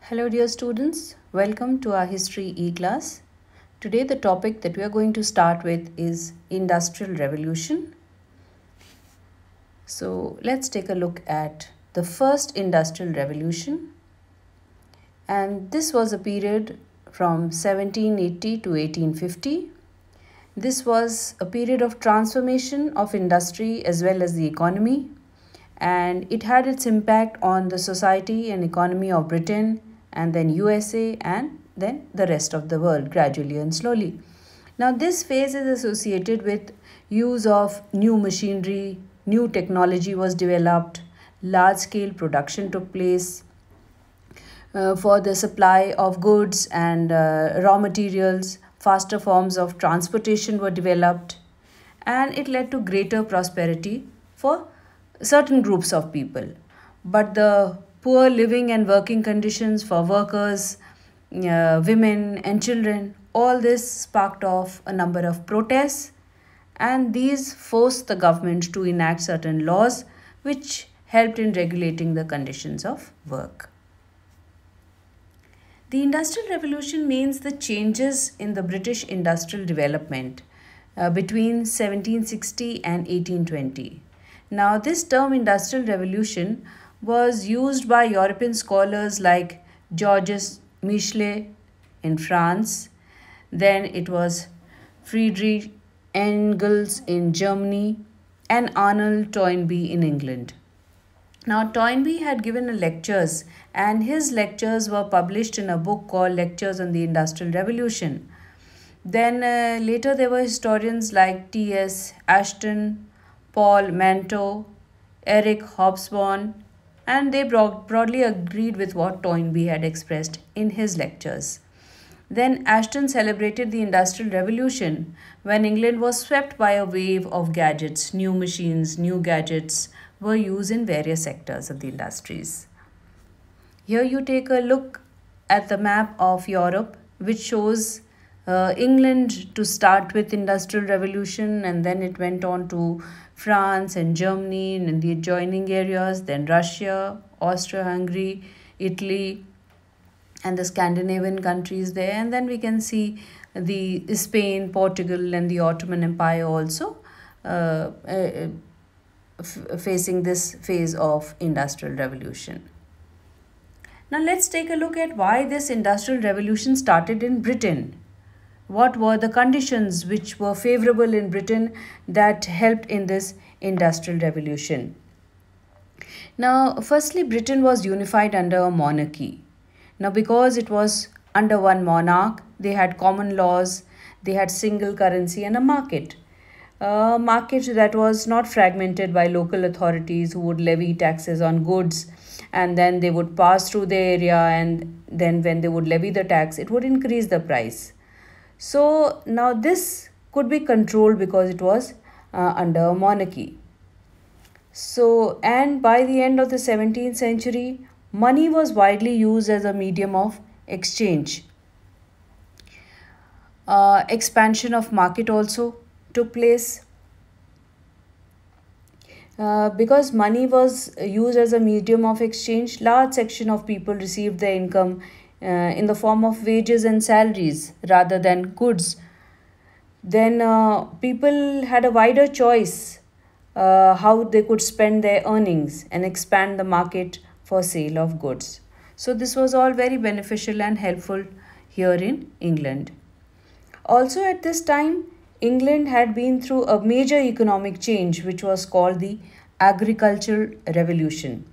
Hello dear students, welcome to our history e-class. Today the topic that we are going to start with is Industrial Revolution. So let's take a look at the first Industrial Revolution, and this was a period from 1780 to 1850. This was a period of transformation of industry as well as the economy, and it had its impact on the society and economy of Britain and then USA and then the rest of the world gradually and slowly. Now this phase is associated with use of new machinery, new technology was developed, large scale production took place for the supply of goods and raw materials, faster forms of transportation were developed, and it led to greater prosperity for certain groups of people. But the poor living and working conditions for workers, women, and children, all this sparked off a number of protests, and these forced the government to enact certain laws which helped in regulating the conditions of work. The Industrial Revolution means the changes in the British industrial development between 1760 and 1820. Now, this term Industrial Revolution was used by European scholars like Georges Michelet in France, then it was Friedrich Engels in Germany, and Arnold Toynbee in England. Now, Toynbee had given lectures, and his lectures were published in a book called Lectures on the Industrial Revolution. Then later there were historians like T.S. Ashton, Paul Manteau, Eric Hobsbawm, and they broadly agreed with what Toynbee had expressed in his lectures. Then Ashton celebrated the Industrial Revolution when England was swept by a wave of gadgets, new machines, new gadgets were used in various sectors of the industries. Here you take a look at the map of Europe, which shows England to start with Industrial Revolution, and then it went on to France and Germany and the adjoining areas, then Russia, Austria-Hungary, Italy, and the Scandinavian countries there, and then we can see the Spain, Portugal, and the Ottoman Empire also facing this phase of Industrial Revolution. Now let's take a look at why this Industrial Revolution started in Britain. What were the conditions which were favorable in Britain that helped in this Industrial Revolution? Now, firstly, Britain was unified under a monarchy. Now, because it was under one monarch, they had common laws, they had single currency and a market. A market that was not fragmented by local authorities who would levy taxes on goods, and then they would pass through the area, and then when they would levy the tax, it would increase the price. So now this could be controlled because it was under a monarchy. So, and by the end of the 17th century, money was widely used as a medium of exchange. Expansion of market also took place. Because money was used as a medium of exchange, large section of people received their income in the form of wages and salaries rather than goods. Then people had a wider choice how they could spend their earnings and expand the market for sale of goods. So this was all very beneficial and helpful here in England. Also at this time, England had been through a major economic change which was called the Agricultural Revolution.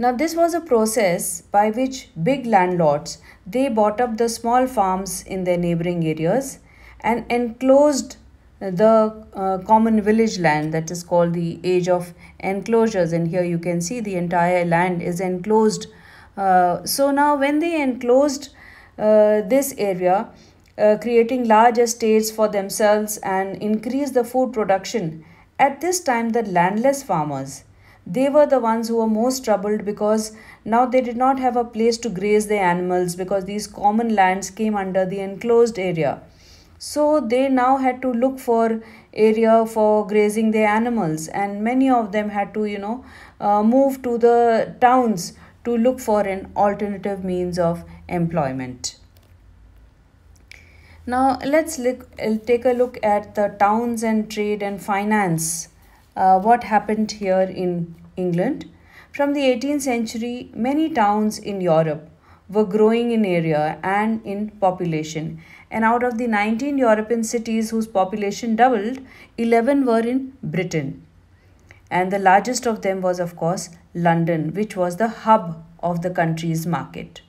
Now this was a process by which big landlords, they bought up the small farms in their neighboring areas and enclosed the common village land, that is called the age of enclosures, and here you can see the entire land is enclosed. So now when they enclosed this area, creating large estates for themselves and increase the food production, at this time the landless farmers, they were the ones who were most troubled because now they did not have a place to graze their animals because these common lands came under the enclosed area. So they now had to look for area for grazing their animals, and many of them had to move to the towns to look for an alternative means of employment. Now take a look at the towns and trade and finance. What happened here in England? From the 18th century, many towns in Europe were growing in area and in population. And out of the 19 European cities whose population doubled, 11 were in Britain. And the largest of them was, of course, London, which was the hub of the country's market.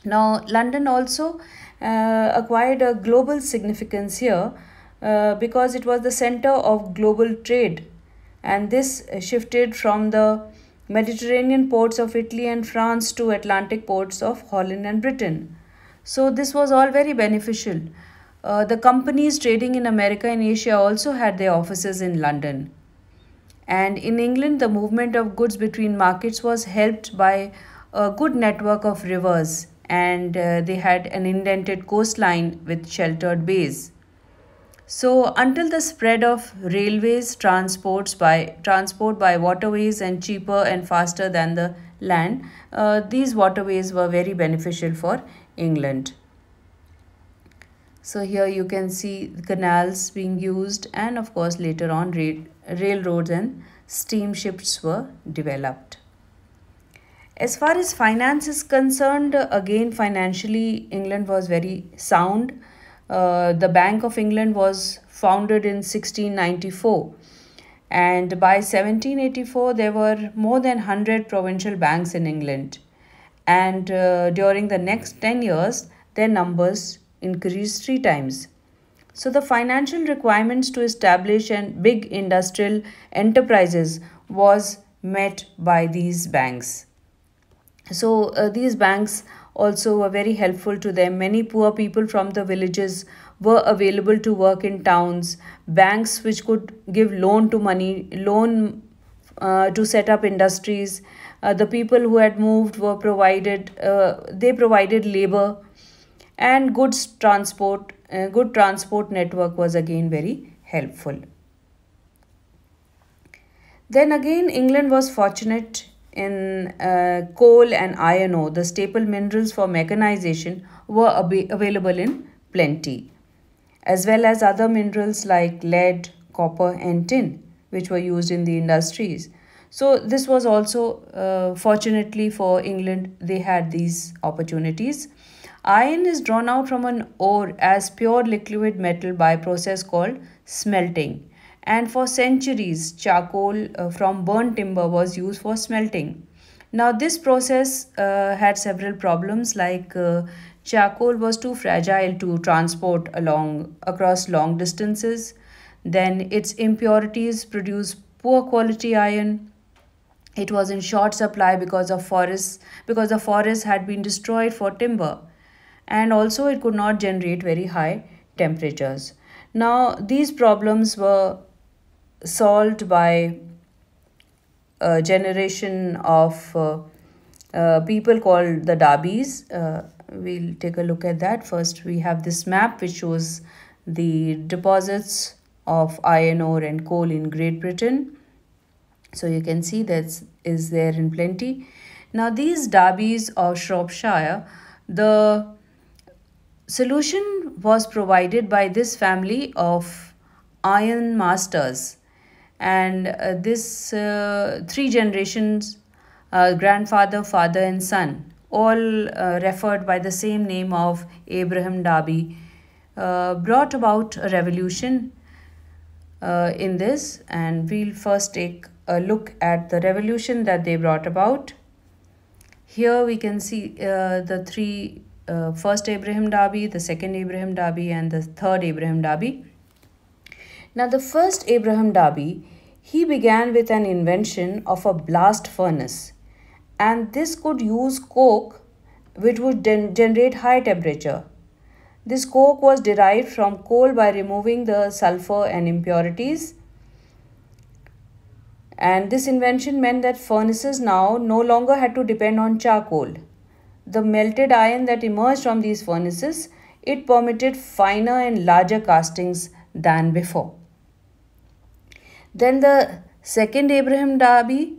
Now, London also acquired a global significance here because it was the center of global trade, and this shifted from the Mediterranean ports of Italy and France to Atlantic ports of Holland and Britain. So, this was all very beneficial. The companies trading in America and Asia also had their offices in London. And in England, the movement of goods between markets was helped by a good network of rivers, and they had an indented coastline with sheltered bays. So, until the spread of railways, transport by waterways and cheaper and faster than the land, these waterways were very beneficial for England. So here you can see canals being used, and of course later on railroads and steamships were developed. As far as finance is concerned, again financially England was very sound. The Bank of England was founded in 1694, and by 1784 there were more than 100 provincial banks in England, and during the next 10 years their numbers increased 3 times. So the financial requirements to establish and big industrial enterprises was met by these banks. So these banks also were very helpful to them. Many poor people from the villages were available to work in towns. Banks which could give loan to set up industries. The people who had moved were provided. They provided labor, and good transport network was again very helpful. Then again, England was fortunate in coal and iron ore. The staple minerals for mechanization were available in plenty, as well as other minerals like lead, copper, and tin, which were used in the industries. So this was also fortunately for England, they had these opportunities. Iron is drawn out from an ore as pure liquid metal by a process called smelting. And for centuries, charcoal from burnt timber was used for smelting. Now, this process had several problems, like charcoal was too fragile to transport across long distances. Then its impurities produced poor quality iron. It was in short supply because the forests had been destroyed for timber, and also it could not generate very high temperatures. Now, these problems were solved by a generation of people called the Darbies. We'll take a look at that. First, we have this map which shows the deposits of iron ore and coal in Great Britain. So you can see that is there in plenty. Now, these Darbies of Shropshire, the solution was provided by this family of iron masters, and this 3 generations, grandfather, father, and son, all referred by the same name of Abraham Darby, brought about a revolution in this. And we'll first take a look at the revolution that they brought about. Here we can see the three first Abraham Darby, the second Abraham Darby, and the third Abraham Darby. Now, the first Abraham Darby, he began with an invention of a blast furnace, and this could use coke which would generate high temperature. This coke was derived from coal by removing the sulfur and impurities. And this invention meant that furnaces now no longer had to depend on charcoal. The melted iron that emerged from these furnaces, it permitted finer and larger castings than before. Then the second Abraham Darby,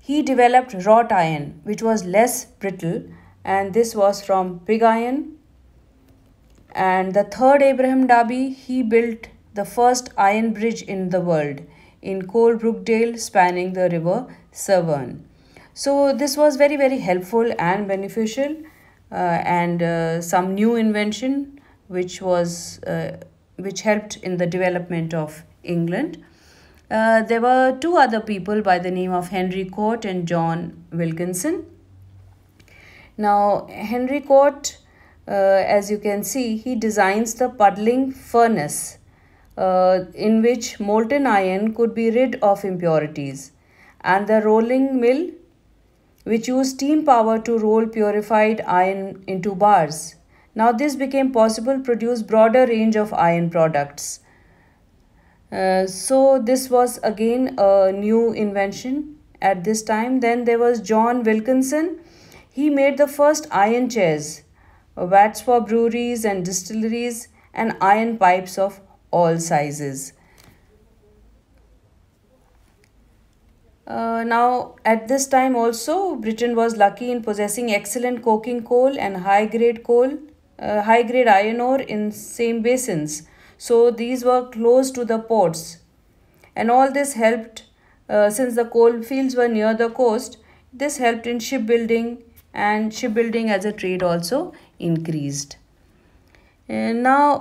he developed wrought iron, which was less brittle, and this was from pig iron. And the third Abraham Darby, he built the first iron bridge in the world in Coalbrookdale, spanning the river Severn. So this was very, very helpful and beneficial, and some new invention which helped in the development of England. There were two other people by the name of Henry Court and John Wilkinson. Now, Henry Court, as you can see, he designs the puddling furnace in which molten iron could be rid of impurities, and the rolling mill, which used steam power to roll purified iron into bars. Now, this became possible to produce broader range of iron products. So this was again a new invention at this time. Then there was John Wilkinson. He made the first iron chairs, vats for breweries and distilleries, and iron pipes of all sizes. Now, at this time also, Britain was lucky in possessing excellent coking coal and high grade iron ore in same basins. So these were close to the ports, and all this helped since the coal fields were near the coast. This helped in shipbuilding, and shipbuilding as a trade also increased. And now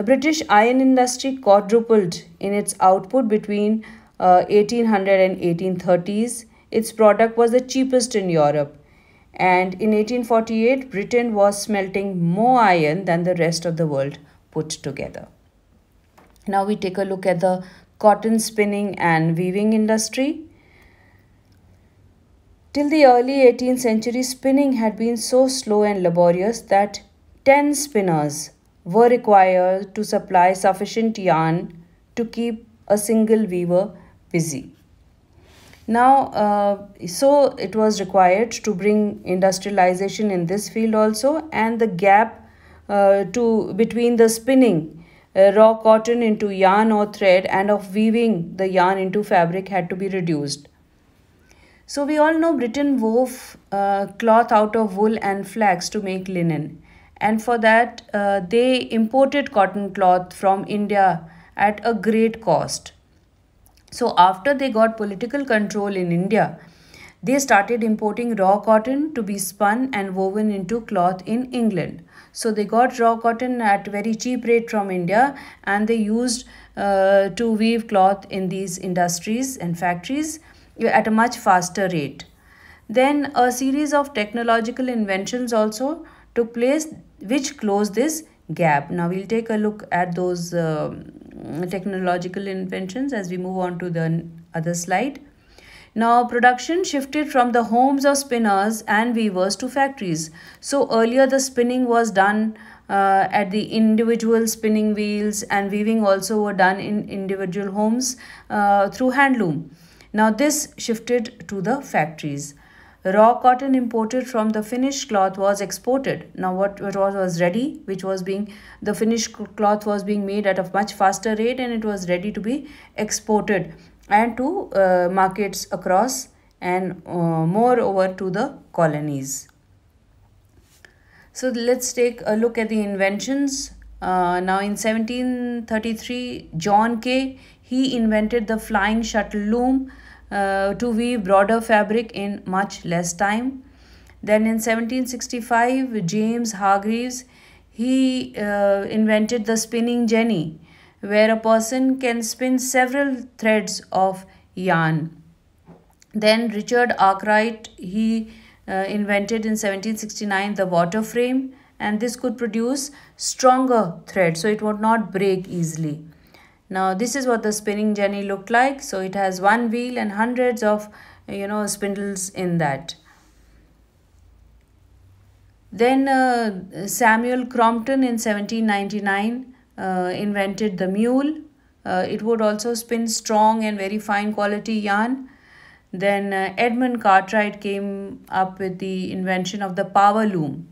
British iron industry quadrupled in its output between 1800 and 1830s. Its product was the cheapest in Europe. And in 1848, Britain was smelting more iron than the rest of the world put together. Now we take a look at the cotton spinning and weaving industry. Till the early 18th century, spinning had been so slow and laborious that 10 spinners were required to supply sufficient yarn to keep a single weaver busy. Now, so it was required to bring industrialization in this field also, and the gap between the spinning raw cotton into yarn or thread and of weaving the yarn into fabric had to be reduced. So we all know Britain wove cloth out of wool and flax to make linen, and for that they imported cotton cloth from India at a great cost. So after they got political control in India, they started importing raw cotton to be spun and woven into cloth in England. So they got raw cotton at very cheap rate from India, and they used to weave cloth in these industries and factories at a much faster rate. Then a series of technological inventions also took place which closed this gap. Now we'll take a look at those technological inventions as we move on to the other slide. Now production shifted from the homes of spinners and weavers to factories. So earlier the spinning was done at the individual spinning wheels, and weaving also were done in individual homes through handloom. Now this shifted to the factories. Raw cotton imported from the finished cloth was exported. Now what was ready, the finished cloth was being made at a much faster rate, and it was ready to be exported and to markets across, and moreover to the colonies. So let's take a look at the inventions. Now in 1733, John Kay, he invented the flying shuttle loom to weave broader fabric in much less time. Then in 1765, James Hargreaves, he invented the spinning jenny, where a person can spin several threads of yarn. Then Richard Arkwright, he invented in 1769 the water frame, and this could produce stronger thread, so it would not break easily. Now this is what the spinning jenny looked like. So it has one wheel and hundreds of spindles in that. Then Samuel Crompton in 1799 invented the mule. It would also spin strong and very fine quality yarn. Then Edmund Cartwright came up with the invention of the power loom.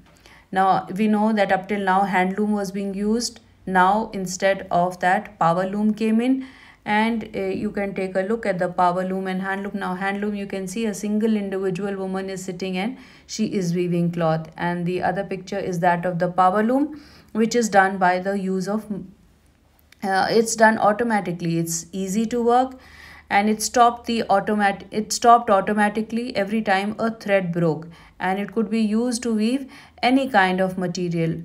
Now we know that up till now hand loom was being used. Now instead of that, power loom came in, And you can take a look at the power loom and hand loom. Now hand loom, you can see a single individual woman is sitting and she is weaving cloth, and the other picture is that of the power loom, which is done by the use of it's done automatically. It's easy to work, and it stopped automatically every time a thread broke, and it could be used to weave any kind of material.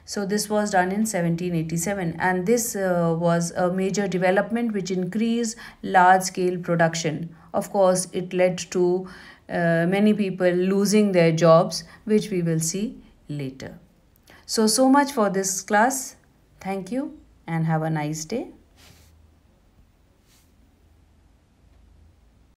So this was done in 1787, and this was a major development which increased large scale production. Of course, it led to many people losing their jobs, which we will see later. So much for this class. Thank you and have a nice day.